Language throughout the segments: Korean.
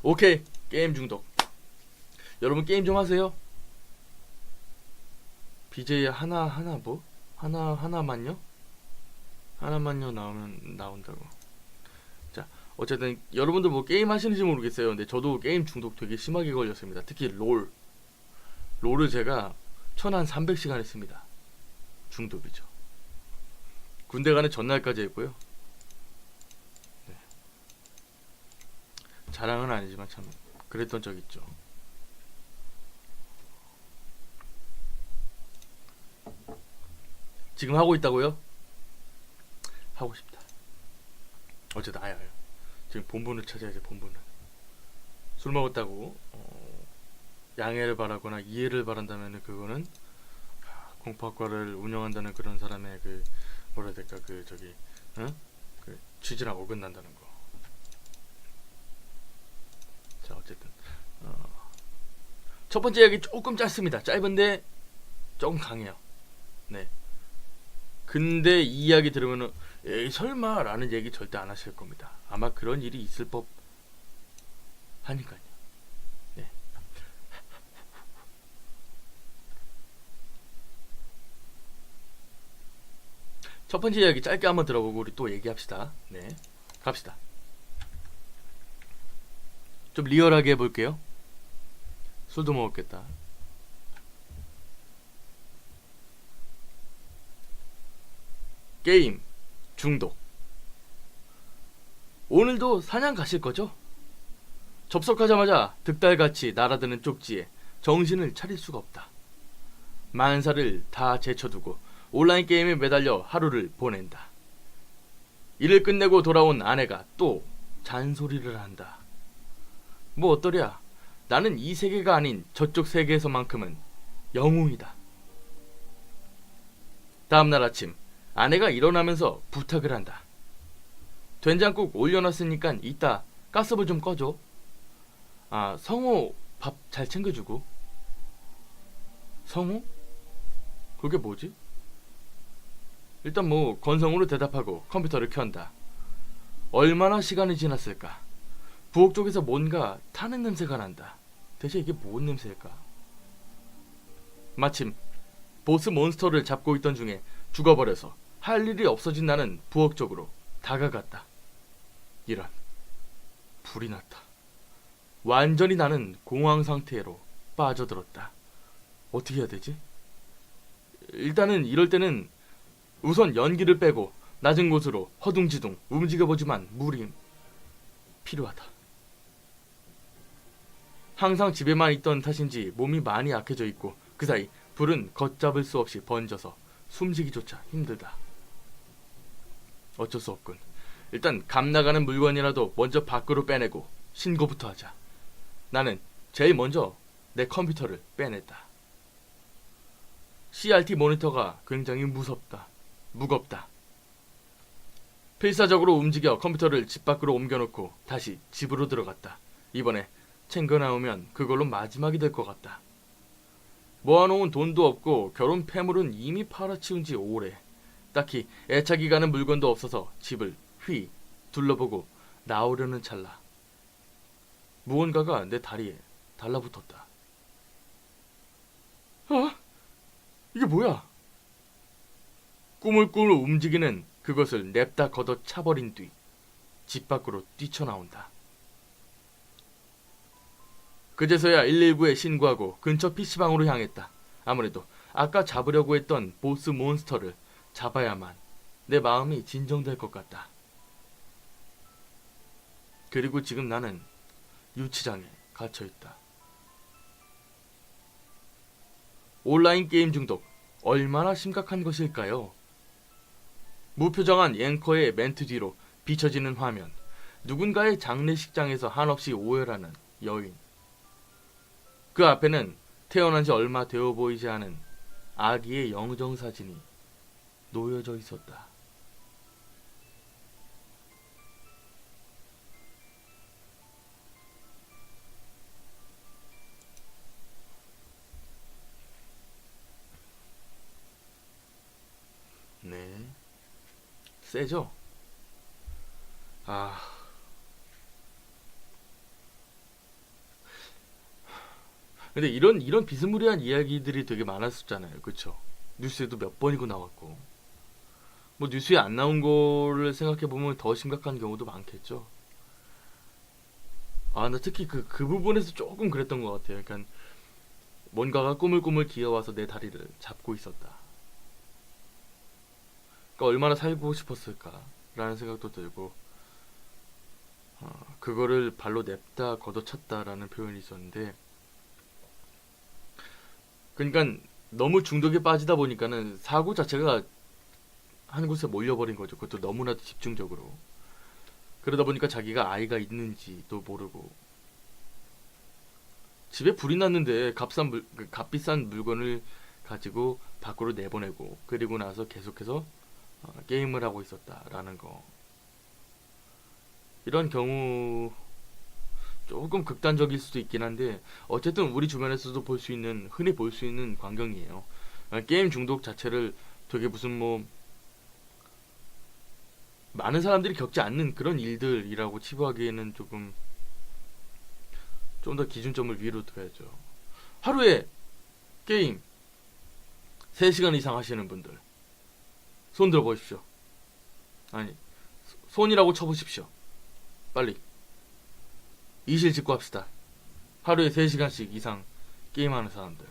오케이. 게임 중독. 여러분 게임 좀 하세요. BJ 하나만요? 하나만요 나오면 나온다고. 자, 어쨌든 여러분들 뭐 게임 하시는지 모르겠어요. 근데 저도 게임 중독 되게 심하게 걸렸습니다. 특히 롤을 제가 1300시간 했습니다. 중독이죠. 군대 가는 전날까지 했고요. 네. 자랑은 아니지만 참 그랬던 적 있죠. 지금 하고 있다고요? 하고 싶다. 어쨌든 아야. 지금 본분을 찾아야지. 본분을. 술 먹었다고 양해를 바라거나 이해를 바란다면 그거는 공포학과를 운영한다는 그런 사람의 그 뭐라 해야 될까 그 저기 그 취지랑 어긋난다는 거. 자, 어쨌든 첫 번째 이야기 조금 짧습니다. 짧은데 조금 강해요. 네. 근데 이 이야기 들으면은 에이 설마 라는 얘기 절대 안 하실 겁니다. 아마 그런 일이 있을 법 하니까요. 네. 첫 번째 이야기 짧게 한번 들어보고 우리 또 얘기합시다. 네. 갑시다. 좀 리얼하게 해볼게요. 술도 먹었겠다. 게임 중독. 오늘도 사냥 가실 거죠? 접속하자마자 득달같이 날아드는 쪽지에 정신을 차릴 수가 없다. 만사를 다 제쳐두고 온라인 게임에 매달려 하루를 보낸다. 일을 끝내고 돌아온 아내가 또 잔소리를 한다. 뭐 어떠랴? 나는 이 세계가 아닌 저쪽 세계에서만큼은 영웅이다. 다음날 아침 아내가 일어나면서 부탁을 한다. 된장국 올려놨으니까 이따 가스불 좀 꺼줘. 아, 성호 밥 잘 챙겨주고. 성호? 그게 뭐지? 일단 뭐 건성으로 대답하고 컴퓨터를 켠다. 얼마나 시간이 지났을까? 부엌 쪽에서 뭔가 타는 냄새가 난다. 대체 이게 뭔 냄새일까? 마침 보스 몬스터를 잡고 있던 중에 죽어버려서 할 일이 없어진 나는 부엌 쪽으로 다가갔다. 이런, 불이 났다. 완전히 나는 공황 상태로 빠져들었다. 어떻게 해야 되지? 일단은 이럴 때는 우선 연기를 빼고 낮은 곳으로 허둥지둥 움직여보지만 물이 필요하다. 항상 집에만 있던 탓인지 몸이 많이 약해져 있고 그 사이 불은 걷잡을 수 없이 번져서 숨쉬기조차 힘들다. 어쩔 수 없군. 일단 감 나가는 물건이라도 먼저 밖으로 빼내고 신고부터 하자. 나는 제일 먼저 내 컴퓨터를 빼냈다. CRT 모니터가 굉장히 무겁다. 필사적으로 움직여 컴퓨터를 집 밖으로 옮겨놓고 다시 집으로 들어갔다. 이번에 챙겨 나오면 그걸로 마지막이 될 것 같다. 모아놓은 돈도 없고 결혼 폐물은 이미 팔아치운 지 오래. 딱히 애착이 가는 물건도 없어서 집을 둘러보고 나오려는 찰나 무언가가 내 다리에 달라붙었다. 아? 이게 뭐야? 꾸물꾸물 움직이는 그것을 냅다 걷어 차버린 뒤 집 밖으로 뛰쳐나온다. 그제서야 119에 신고하고 근처 PC방으로 향했다. 아무래도 아까 잡으려고 했던 보스 몬스터를 잡아야만 내 마음이 진정될 것 같다. 그리고 지금 나는 유치장에 갇혀있다. 온라인 게임 중독 얼마나 심각한 것일까요? 무표정한 앵커의 멘트 뒤로 비춰지는 화면, 누군가의 장례식장에서 한없이 오열하는 여인, 그 앞에는 태어난 지 얼마 되어 보이지 않은 아기의 영정사진이 놓여져 있었다. 네, 세죠? 아, 근데 이런 비스무리한 이야기들이 되게 많았었잖아요. 그쵸? 뉴스에도 몇 번이고 나왔고. 뭐 뉴스에 안 나온 거를 생각해 보면 더 심각한 경우도 많겠죠. 아, 나 특히 그 부분에서 조금 그랬던 것 같아요. 그러니까 뭔가가 꾸물꾸물 기어와서 내 다리를 잡고 있었다. 그러니까 얼마나 살고 싶었을까라는 생각도 들고, 그거를 발로 냅다 걷어찼다라는 표현이 있었는데, 그러니까 너무 중독에 빠지다 보니까는 사고 자체가 한 곳에 몰려버린 거죠. 그것도 너무나도 집중적으로. 그러다 보니까 자기가 아이가 있는지도 모르고, 집에 불이 났는데 값비싼 물건을 가지고 밖으로 내보내고, 그리고 나서 계속해서 게임을 하고 있었다라는 거. 이런 경우 조금 극단적일 수도 있긴 한데, 어쨌든 우리 주변에서도 흔히 볼 수 있는 광경이에요. 게임 중독 자체를 되게 무슨 뭐 많은 사람들이 겪지 않는 그런 일들이라고 치부하기에는 조금 좀 더 기준점을 위로 둬야죠. 하루에 게임 3시간 이상 하시는 분들 손 들어보십시오. 아니, 손이라고 쳐보십시오. 빨리 이실 직고 합시다. 하루에 3시간씩 이상 게임하는 사람들.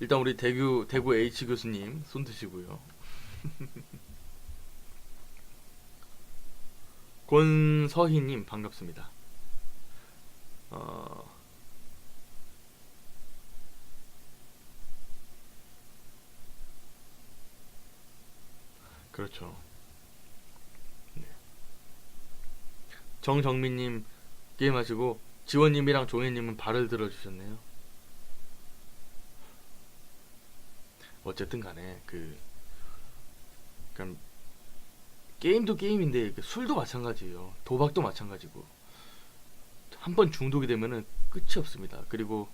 일단 우리 대구 H 교수님 손 드시고요. 권서희님 반갑습니다. 그렇죠. 네. 정정민님 게임하시고, 지원님이랑 종혜님은 발을 들어주셨네요. 어쨌든 간에 그러니까 게임도 게임인데 술도 마찬가지예요. 도박도 마찬가지고, 한 번 중독이 되면은 끝이 없습니다. 그리고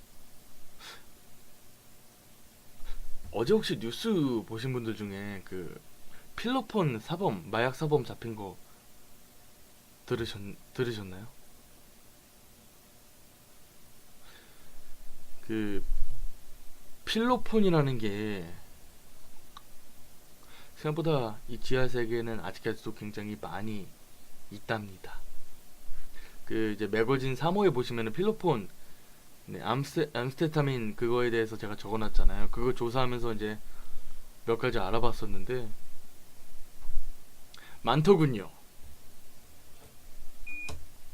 어제 혹시 뉴스 보신 분들 중에 그 필로폰 사범, 마약 사범 잡힌 거 들으셨나요? 그 필로폰이라는 게 생각보다 이 지하 세계에는 아직까지도 굉장히 많이 있답니다. 그 이제 매거진 3호에 보시면은 필로폰, 네, 암스테타민 그거에 대해서 제가 적어놨잖아요. 그거 조사하면서 이제 몇 가지 알아봤었는데 많더군요.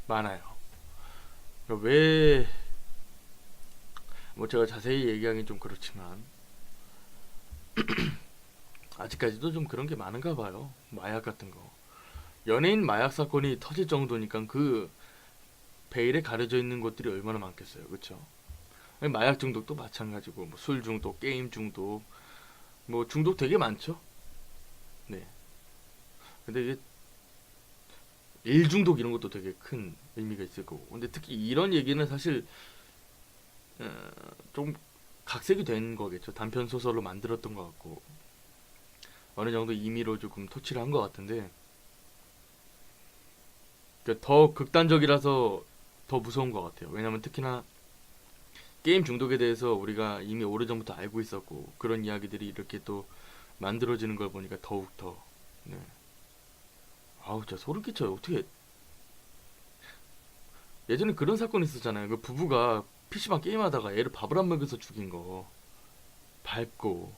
많아요. 그러니까 왜, 뭐 제가 자세히 얘기하긴 좀 그렇지만 아직까지도 좀 그런 게 많은가 봐요. 마약 같은 거. 연예인 마약 사건이 터질 정도니까 그 베일에 가려져 있는 것들이 얼마나 많겠어요. 그쵸? 마약 중독도 마찬가지고, 뭐 술 중독, 게임 중독, 뭐 중독 되게 많죠? 네. 근데 이게 일 중독 이런 것도 되게 큰 의미가 있을 거고. 근데 특히 이런 얘기는 사실 좀 각색이 된 거겠죠. 단편 소설로 만들었던 것 같고, 어느 정도 임의로 조금 토치를 한 것 같은데, 그러니까 더 극단적이라서 더 무서운 것 같아요. 왜냐면 특히나 게임 중독에 대해서 우리가 이미 오래전부터 알고 있었고, 그런 이야기들이 이렇게 또 만들어지는 걸 보니까 더욱 더, 네. 아우, 진짜 소름 끼쳐요. 어떻게, 예전에 그런 사건이 있었잖아요. 그 부부가 PC방 게임하다가 애를 밥을 안 먹여서 죽인 거, 밟고,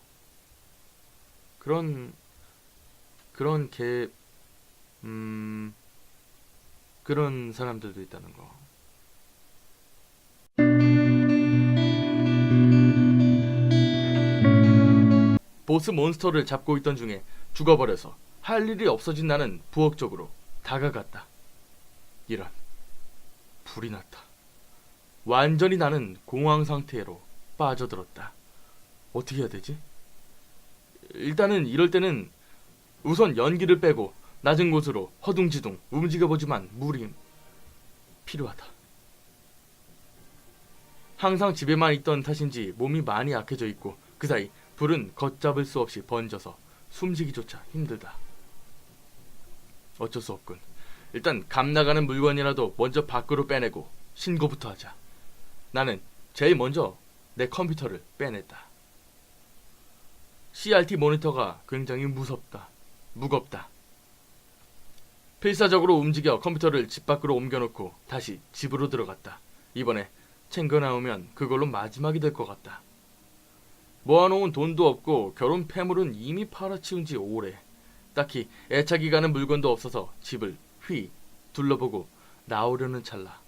그런, 그런 음, 그런 사람들도 있다는 거. 보스 몬스터를 잡고 있던 중에 죽어버려서 할 일이 없어진 나는 부엌 쪽으로 다가갔다. 이런, 불이 났다. 완전히 나는 공황 상태로 빠져들었다. 어떻게 해야 되지? 일단은 이럴 때는 우선 연기를 빼고 낮은 곳으로 허둥지둥 움직여보지만 물이 필요하다. 항상 집에만 있던 탓인지 몸이 많이 약해져 있고, 그 사이 불은 걷잡을 수 없이 번져서 숨쉬기조차 힘들다. 어쩔 수 없군. 일단 감 나가는 물건이라도 먼저 밖으로 빼내고 신고부터 하자. 나는 제일 먼저 내 컴퓨터를 빼냈다. CRT 모니터가 굉장히 무겁다. 필사적으로 움직여 컴퓨터를 집 밖으로 옮겨놓고 다시 집으로 들어갔다. 이번에 챙겨 나오면 그걸로 마지막이 될 것 같다. 모아놓은 돈도 없고 결혼 폐물은 이미 팔아치운 지 오래. 딱히 애착이 가는 물건도 없어서 집을 둘러보고 나오려는 찰나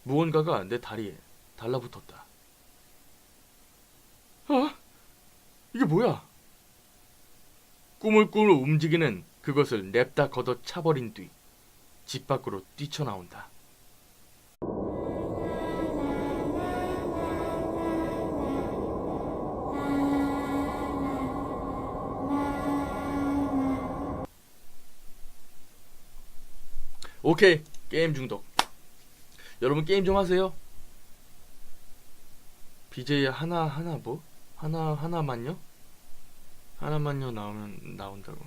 무언가가 내 다리에 달라붙었다. 이게 뭐야? 꾸물꾸물 움직이는 그것을 냅다 걷어 차버린 뒤 집 밖으로 뛰쳐나온다. 오케이, 게임 중독. 여러분 게임 좀 하세요. BJ 하나만요? 하나만요 나온다고.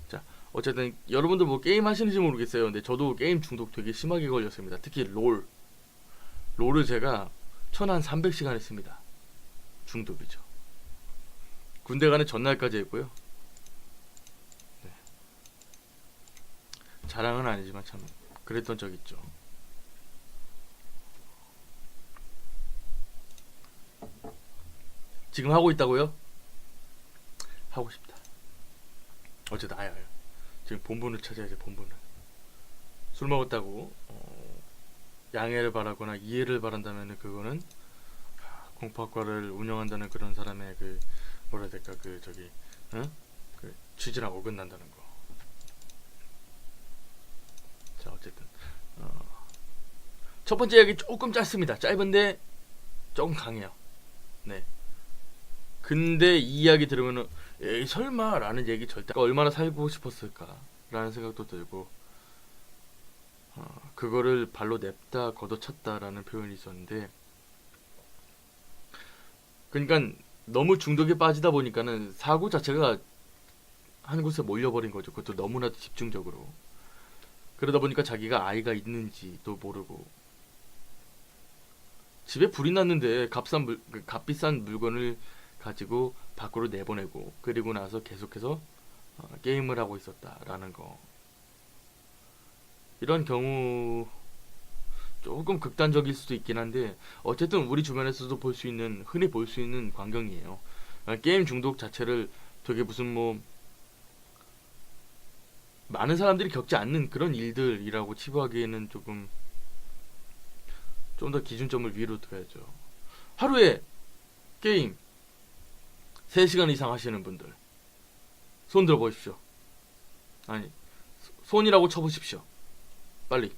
자, 어쨌든 여러분들 뭐 게임 하시는지 모르겠어요. 근데 저도 게임 중독 되게 심하게 걸렸습니다. 특히 롤을 제가 1300시간 했습니다. 중독이죠. 군대 가는 전날까지 했고요. 네. 자랑은 아니지만 참 그랬던 적 있죠. 지금 하고 있다고요? 하고 싶다. 어쨌든 아야. 지금 본분을 찾아야지. 본분을. 술 먹었다고 양해를 바라거나 이해를 바란다면 그거는 공포학과를 운영한다는 그런 사람의 그 뭐라 해야 될까 그 취지랑 어긋난다는 거. 자, 어쨌든 첫 번째 이야기 조금 짧습니다. 짧은데 조금 강해요. 네. 근데 이 이야기 들으면은 에이 설마 라는 얘기 절대 얼마나 살고 싶었을까 라는 생각도 들고 그거를 발로 냅다 걷어찼다 라는 표현이 있었는데, 그러니까 너무 중독에 빠지다 보니까는 사고 자체가 한 곳에 몰려버린 거죠. 그것도 너무나도 집중적으로. 그러다 보니까 자기가 아이가 있는지도 모르고 집에 불이 났는데 값비싼 물건을 가지고 밖으로 내보내고 그리고 나서 계속해서 게임을 하고 있었다라는 거. 이런 경우 조금 극단적일 수도 있긴 한데 어쨌든 우리 주변에서도 흔히 볼 수 있는 광경이에요. 게임 중독 자체를 되게 무슨 뭐 많은 사람들이 겪지 않는 그런 일들이라고 치부하기에는 좀 더 기준점을 위로 둬야죠. 하루에 게임 3시간 이상 하시는 분들 손 들어보십시오. 아니, 손이라고 쳐보십시오. 빨리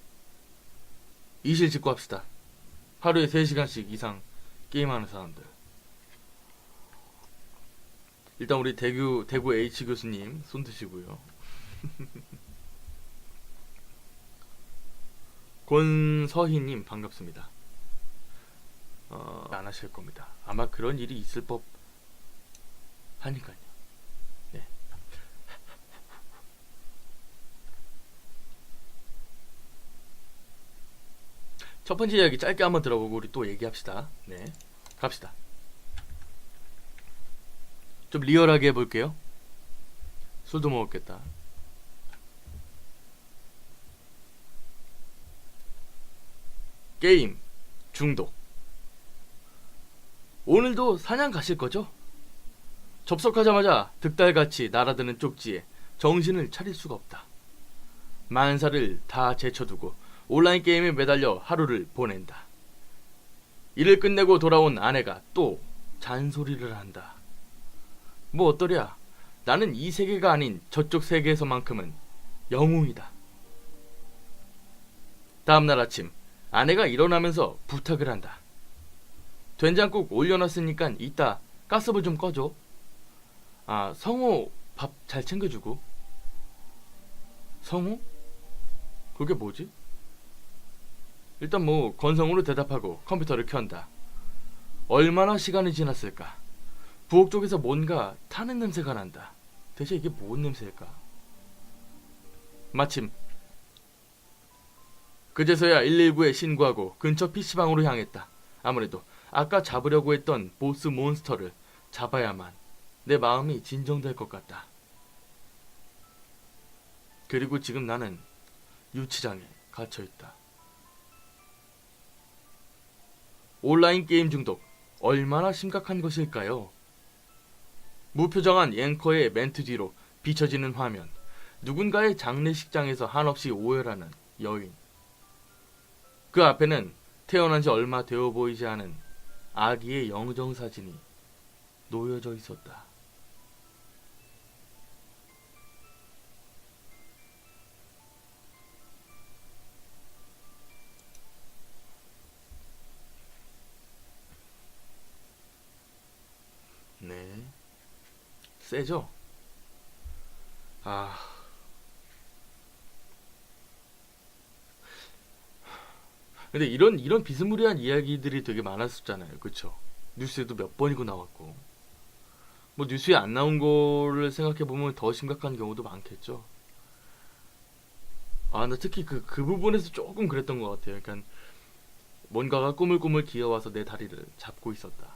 이실 직고 합시다. 하루에 3시간씩 이상 게임하는 사람들. 일단 우리 대구 H 교수님 손 드시고요. 권서희님 반갑습니다. 안 하실 겁니다. 아마 그런 일이 있을 법 하니까요. 네. 첫 번째 이야기 짧게 한번 들어보고 우리 또 얘기합시다. 네, 갑시다. 좀 리얼하게 해볼게요. 술도 먹었겠다. 게임 중독. 오늘도 사냥 가실 거죠? 접속하자마자 득달같이 날아드는 쪽지에 정신을 차릴 수가 없다. 만사를 다 제쳐두고 온라인 게임에 매달려 하루를 보낸다. 일을 끝내고 돌아온 아내가 또 잔소리를 한다. 뭐 어떠랴? 나는 이 세계가 아닌 저쪽 세계에서만큼은 영웅이다. 다음날 아침 아내가 일어나면서 부탁을 한다. 된장국 올려놨으니까 이따 가스불 좀 꺼줘. 성호 밥 잘 챙겨주고. 성호? 그게 뭐지? 일단 뭐 건성으로 대답하고 컴퓨터를 켠다. 얼마나 시간이 지났을까? 부엌 쪽에서 뭔가 타는 냄새가 난다. 대체 이게 뭔 냄새일까? 마침 그제서야 119에 신고하고 근처 PC방으로 향했다. 아무래도 아까 잡으려고 했던 보스 몬스터를 잡아야만 내 마음이 진정될 것 같다. 그리고 지금 나는 유치장에 갇혀있다. 온라인 게임 중독, 얼마나 심각한 것일까요? 무표정한 앵커의 멘트 뒤로 비춰지는 화면, 누군가의 장례식장에서 한없이 오열하는 여인. 그 앞에는 태어난 지 얼마 되어 보이지 않은 아기의 영정사진이 놓여져 있었다. 네, 세죠? 아, 근데 이런 비스무리한 이야기들이 되게 많았었잖아요. 그쵸? 뉴스에도 몇 번이고 나왔고. 뭐 뉴스에 안 나온 거를 생각해보면 더 심각한 경우도 많겠죠. 아, 나 특히 그 부분에서 조금 그랬던 것 같아요. 그러니까 뭔가가 꾸물꾸물 기어와서 내 다리를 잡고 있었다.